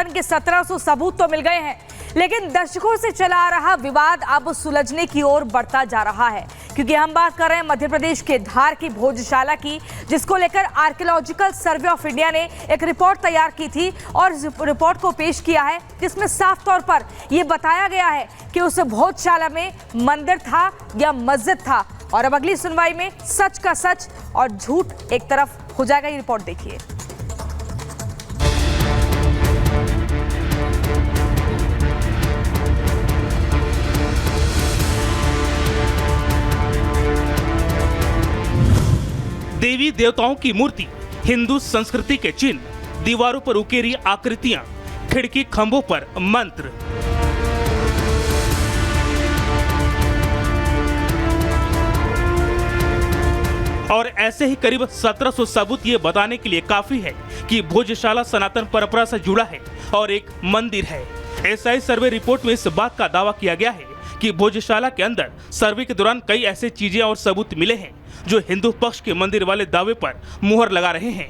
सनातन के 1700 सबूत तो मिल गए हैं, लेकिन दशकों से चला आ रहा विवाद अब सुलझने की ओर बढ़ता जा रहा है, क्योंकि हम बात कर रहे हैं मध्य प्रदेश के धार की भोजशाला की, जिसको लेकर आर्कियोलॉजिकल सर्वे ऑफ इंडिया ने एक रिपोर्ट तैयार की थी और इस रिपोर्ट को पेश किया है, जिसमें साफ तौर पर यह बताया गया है कि उस भोजशाला में मंदिर था या मस्जिद था। और अब अगली सुनवाई में सच का सच और झूठ एक तरफ हो जाएगा। ये रिपोर्ट देखिए। देवी देवताओं की मूर्ति, हिंदू संस्कृति के चिन्ह, दीवारों पर उकेरी आकृतियां, खिड़की खंभों पर मंत्र। और ऐसे ही करीब 1700 सबूत ये बताने के लिए काफी है कि भोजशाला सनातन परंपरा से जुड़ा है और एक मंदिर है। एसआई सर्वे रिपोर्ट में इस बात का दावा किया गया है कि भोजशाला के अंदर सर्वे के दौरान कई ऐसे चीजें और सबूत मिले हैं जो हिंदू पक्ष के मंदिर वाले दावे पर मुहर लगा रहे हैं।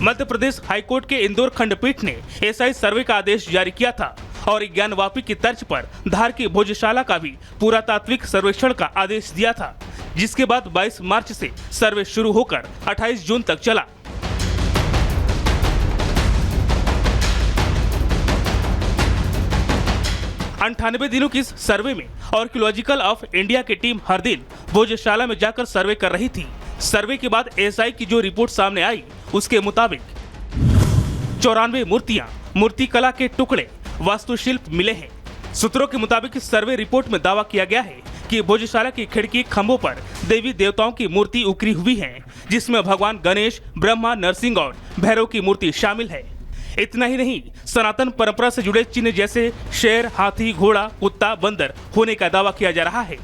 मध्य प्रदेश हाईकोर्ट के इंदौर खंडपीठ ने एसआई सर्वे का आदेश जारी किया था और ज्ञानवापी की तर्ज पर धार की भोजशाला का भी पुरातात्विक सर्वेक्षण का आदेश दिया था, जिसके बाद 22 मार्च से सर्वे शुरू होकर 28 जून तक चला। अंठानवे दिनों की इस सर्वे में आर्कियोलॉजिकल ऑफ इंडिया की टीम हर दिन भोजशाला में जाकर सर्वे कर रही थी। सर्वे के बाद एसआई की जो रिपोर्ट सामने आई, उसके मुताबिक 94 मूर्तियां, मूर्ति कला के टुकड़े, वास्तुशिल्प मिले हैं। सूत्रों के मुताबिक सर्वे रिपोर्ट में दावा किया गया है कि भोजशाला की खिड़की खंभों पर देवी देवताओं की मूर्ति उकरी हुई है, जिसमें भगवान गणेश, ब्रह्मा, नरसिंह और भैरव की मूर्ति शामिल है। इतना ही नहीं, सनातन परंपरा से जुड़े चिन्ह जैसे शेर, हाथी, घोड़ा, कुत्ता, बंदर होने का दावा किया जा रहा है।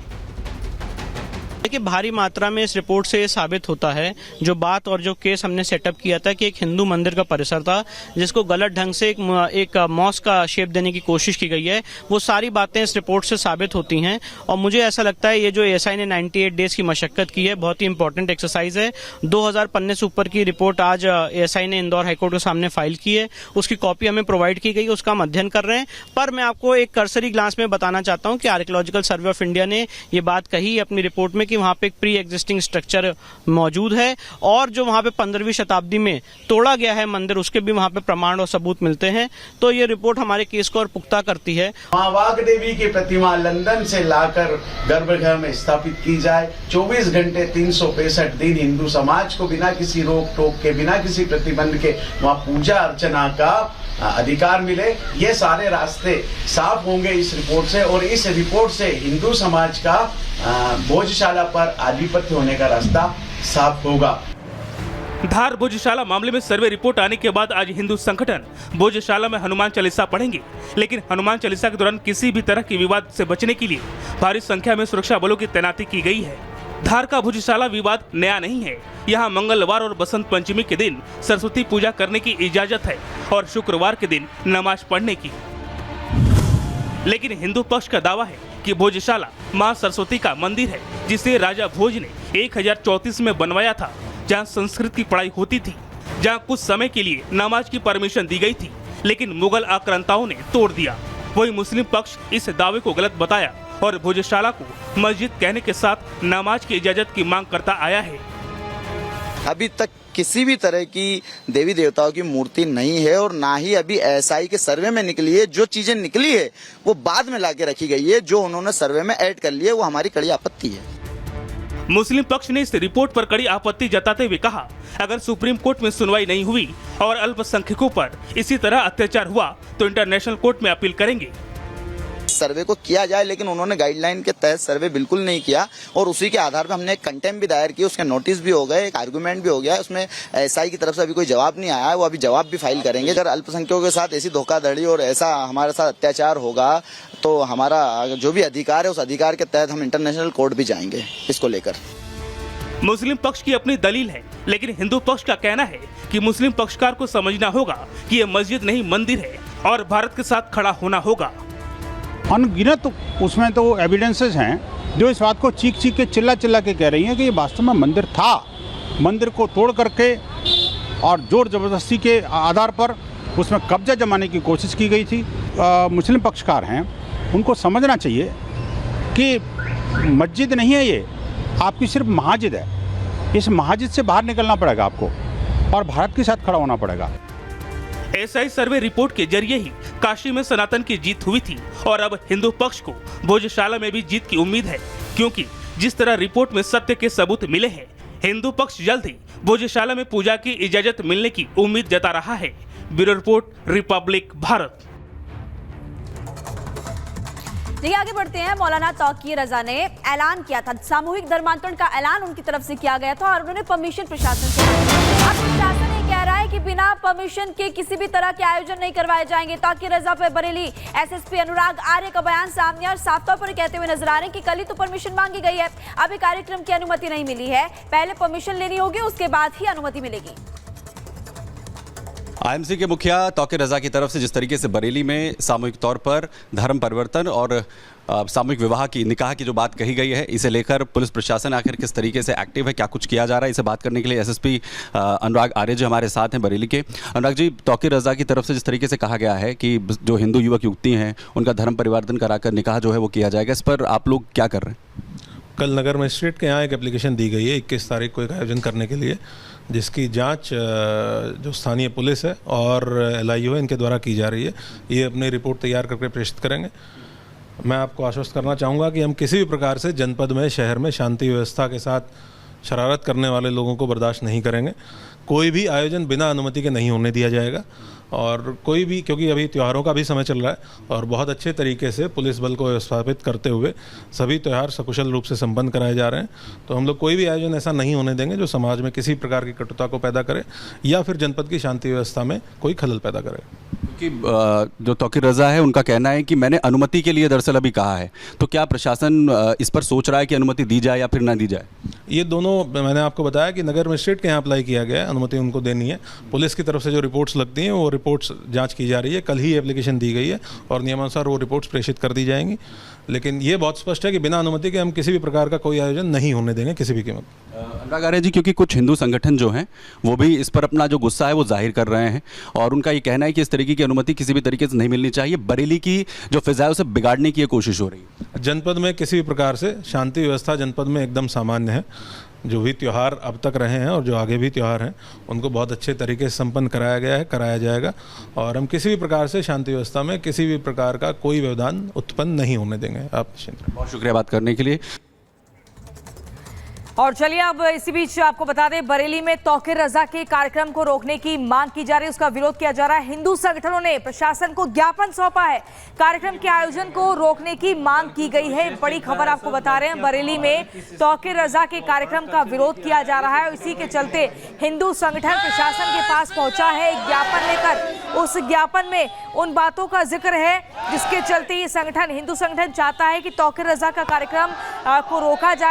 देखिए, भारी मात्रा में इस रिपोर्ट से ये साबित होता है जो बात और जो केस हमने सेटअप किया था कि एक हिंदू मंदिर का परिसर था जिसको गलत ढंग से एक मॉस्क का शेप देने की कोशिश की गई है, वो सारी बातें इस रिपोर्ट से साबित होती हैं। और मुझे ऐसा लगता है ये जो एसआई ने 98 डेज की मशक्कत की है, बहुत ही इंपॉर्टेंट एक्सरसाइज है। 2000 पन्ने से ऊपर की रिपोर्ट आज एसआई ने इंदौर हाईकोर्ट के सामने फाइल की है, उसकी कॉपी हमें प्रोवाइड की गई, उसका हम अध्ययन कर रहे हैं। पर मैं आपको एक कर्सरी ग्लांस में बताना चाहता हूँ कि आर्कियोलॉजिकल सर्वे ऑफ इंडिया ने ये बात कही अपनी रिपोर्ट में कि वहाँ पे एक प्री एग्जिस्टिंग स्ट्रक्चर मौजूद है और जो वहाँ पे 15वीं शताब्दी में तोड़ा गया है मंदिर, उसके भी वहाँ पे प्रमाण और सबूत मिलते हैं। तो ये रिपोर्ट हमारे केस को और पुख्ता करती है। मां वाग देवी की प्रतिमा लंदन से लाकर गर्भगृह में स्थापित की जाए, 24 घंटे 365 दिन हिंदू समाज को बिना किसी रोक टोक के, बिना किसी प्रतिबंध के वहाँ पूजा अर्चना का अधिकार मिले, ये सारे रास्ते साफ होंगे इस रिपोर्ट से। और इस रिपोर्ट से हिंदू समाज का भोजशाला पर आधिपत्य होने का रास्ता साफ होगा। धार भोजशाला मामले में सर्वे रिपोर्ट आने के बाद आज हिंदू संगठन भोजशाला में हनुमान चालीसा पढ़ेंगे, लेकिन हनुमान चालीसा के दौरान किसी भी तरह के विवाद से बचने के लिए भारी संख्या में सुरक्षा बलों की तैनाती की गई है। धार का भोजशाला विवाद नया नहीं है। यहाँ मंगलवार और बसंत पंचमी के दिन सरस्वती पूजा करने की इजाजत है और शुक्रवार के दिन नमाज पढ़ने की। लेकिन हिंदू पक्ष का दावा है कि भोजशाला मां सरस्वती का मंदिर है, जिसे राजा भोज ने 1034 में बनवाया था, जहां संस्कृत की पढ़ाई होती थी, जहां कुछ समय के लिए नमाज की परमिशन दी गई थी, लेकिन मुगल आक्रांताओं ने तोड़ दिया। वही मुस्लिम पक्ष इस दावे को गलत बताया और भोजशाला को मस्जिद कहने के साथ नमाज की इजाजत की मांग करता आया है। अभी तक किसी भी तरह की देवी देवताओं की मूर्ति नहीं है और ना ही अभी एसआई के सर्वे में निकली है। जो चीजें निकली है वो बाद में लाके रखी गई है, जो उन्होंने सर्वे में ऐड कर लिया है, वो हमारी कड़ी आपत्ति है। मुस्लिम पक्ष ने इस रिपोर्ट पर कड़ी आपत्ति जताते हुए कहा, अगर सुप्रीम कोर्ट में सुनवाई नहीं हुई और अल्पसंख्यकों पर इसी तरह अत्याचार हुआ तो इंटरनेशनल कोर्ट में अपील करेंगे। सर्वे को किया जाए, लेकिन उन्होंने गाइडलाइन के तहत सर्वे बिल्कुल नहीं किया और उसी के आधार पर हमने एक कंटेम्प्ट भी दायर की, उसके नोटिस भी हो गए, एक आर्गुमेंट भी हो गया है। उसमें एसआई की तरफ से अभी कोई जवाब नहीं आया है, वो अभी जवाब भी फाइल करेंगे। अगर अल्पसंख्यकों के साथ ऐसी धोखाधड़ी और ऐसा हमारे साथ अत्याचार होगा तो हमारा जो भी अधिकार है उस अधिकार के तहत हम इंटरनेशनल कोर्ट भी जाएंगे इसको लेकर। मुस्लिम पक्ष की अपनी दलील है, लेकिन हिंदू पक्ष का कहना है कि मुस्लिम पक्षकार को समझना होगा कि ये मस्जिद नहीं मंदिर है और भारत के साथ खड़ा होना होगा। अनगिनत उसमें तो एविडेंसेस हैं जो इस बात को चीख चीख के चिल्ला चिल्ला के कह रही हैं कि ये वास्तव में मंदिर था। मंदिर को तोड़ करके और जोर जबरदस्ती के आधार पर उसमें कब्जा जमाने की कोशिश की गई थी। मुस्लिम पक्षकार हैं, उनको समझना चाहिए कि मस्जिद नहीं है ये, आपकी सिर्फ महाजिद है। इस महाजिद से बाहर निकलना पड़ेगा आपको और भारत के साथ खड़ा होना पड़ेगा। एसआई सर्वे रिपोर्ट के जरिए ही काशी में सनातन की जीत हुई थी और अब हिंदू पक्ष को भोजशाला में भी जीत की उम्मीद है, क्योंकि जिस तरह रिपोर्ट में सत्य के सबूत मिले हैं, हिंदू पक्ष जल्द ही भोजशाला में पूजा की इजाजत मिलने की उम्मीद जता रहा है। Bureau report, Republic Bharat. देखिए आगे बढ़ते हैं। मौलाना तौकीर रजा ने ऐलान किया था, सामूहिक धर्मांतरण का ऐलान उनकी तरफ से किया गया था और उन्होंने परमिशन प्रशासन से अब प्रशासन ये कह रहा है कि बिना परमिशन के किसी भी तरह के आयोजन नहीं करवाए जाएंगे। तौकीर रजा पर बरेली एसएसपी अनुराग आर्य का बयान सामने और साफ तौर पर कहते हुए नजर आ रहे हैं कि कल ही तो परमिशन मांगी गई है, अभी कार्यक्रम की अनुमति नहीं मिली है, पहले परमिशन लेनी होगी, उसके बाद ही अनुमति मिलेगी। आईएमसी के मुखिया तौकीर रजा की तरफ से जिस तरीके से बरेली में सामूहिक तौर पर धर्म परिवर्तन और सामूहिक विवाह की निकाह की जो बात कही गई है, इसे लेकर पुलिस प्रशासन आखिर किस तरीके से एक्टिव है, क्या कुछ किया जा रहा है, इसे बात करने के लिए एसएसपी अनुराग आर्य जी हमारे साथ हैं बरेली के। अनुराग जी, तौकीर रजा की तरफ से जिस तरीके से कहा गया है कि जो हिंदू युवक युवती हैं उनका धर्म परिवर्तन कराकर निकाह जो है वो किया जाएगा, इस पर आप लोग क्या कर रहे हैं? कल नगर मजिस्ट्रेट के यहाँ एक एप्लीकेशन दी गई है 21 तारीख को एक आयोजन करने के लिए, जिसकी जांच जो स्थानीय पुलिस है और LIU है इनके द्वारा की जा रही है। ये अपनी रिपोर्ट तैयार करके प्रेषित करेंगे। मैं आपको आश्वस्त करना चाहूँगा कि हम किसी भी प्रकार से जनपद में, शहर में शांति व्यवस्था के साथ शरारत करने वाले लोगों को बर्दाश्त नहीं करेंगे। कोई भी आयोजन बिना अनुमति के नहीं होने दिया जाएगा और कोई भी, क्योंकि अभी त्योहारों का भी समय चल रहा है और बहुत अच्छे तरीके से पुलिस बल को व्यवस्थापित करते हुए सभी त्यौहार सकुशल रूप से संपन्न कराए जा रहे हैं। तो हम लोग कोई भी आयोजन ऐसा नहीं होने देंगे जो समाज में किसी प्रकार की कटुता को पैदा करे या फिर जनपद की शांति व्यवस्था में कोई खलल पैदा करे। क्योंकि जो तौकीर रजा है उनका कहना है कि मैंने अनुमति के लिए दरअसल अभी कहा है, तो क्या प्रशासन इस पर सोच रहा है कि अनुमति दी जाए या फिर ना दी जाए? ये दोनों, मैंने आपको बताया कि नगर मजिस्ट्रेट के यहाँ अप्लाई किया गया है, अनुमति उनको देनी है। पुलिस की तरफ से जो रिपोर्ट्स लगती हैं वो रिपोर्ट्स जांच की जा रही है। कल ही एप्लीकेशन दी गई है और नियमानुसार वो रिपोर्ट्स प्रेषित कर दी जाएंगी। लेकिन ये बहुत स्पष्ट है कि बिना अनुमति के हम किसी भी प्रकार का कोई आयोजन नहीं होने देंगे किसी भी कीमत। अनुराग आर्य जी, क्योंकि कुछ हिंदू संगठन जो हैं वो भी इस पर अपना जो गुस्सा है वो जाहिर कर रहे हैं और उनका ये कहना है कि इस तरीके की अनुमति किसी भी तरीके से नहीं मिलनी चाहिए, बरेली की जो फिजा है उसे बिगाड़ने की कोशिश हो रही है। जनपद में किसी भी प्रकार से शांति व्यवस्था जनपद में एकदम सामान्य है। जो भी त्यौहार अब तक रहे हैं और जो आगे भी त्यौहार हैं उनको बहुत अच्छे तरीके से संपन्न कराया गया है, कराया जाएगा और हम किसी भी प्रकार से शांति व्यवस्था में किसी भी प्रकार का कोई व्यवधान उत्पन्न नहीं होने देंगे। आप बहुत शुक्रिया बात करने के लिए। और चलिए अब इसी बीच आपको बता दें, बरेली में तौकीर रजा के कार्यक्रम को रोकने की मांग की जा रही है, उसका विरोध किया जा रहा है। हिंदू संगठनों ने प्रशासन को ज्ञापन सौंपा है, कार्यक्रम के आयोजन को रोकने की मांग की गई है। बड़ी खबर आपको बता रहे हैं, बरेली में तौकीर रजा के कार्यक्रम का विरोध किया जा रहा है। इसी के चलते हिंदू संगठन प्रशासन के पास पहुंचा है एक ज्ञापन लेकर। उस ज्ञापन में उन बातों का जिक्र है जिसके चलते ये संगठन, हिंदू संगठन चाहता है कि तौकीर रजा का कार्यक्रम को रोका जाए।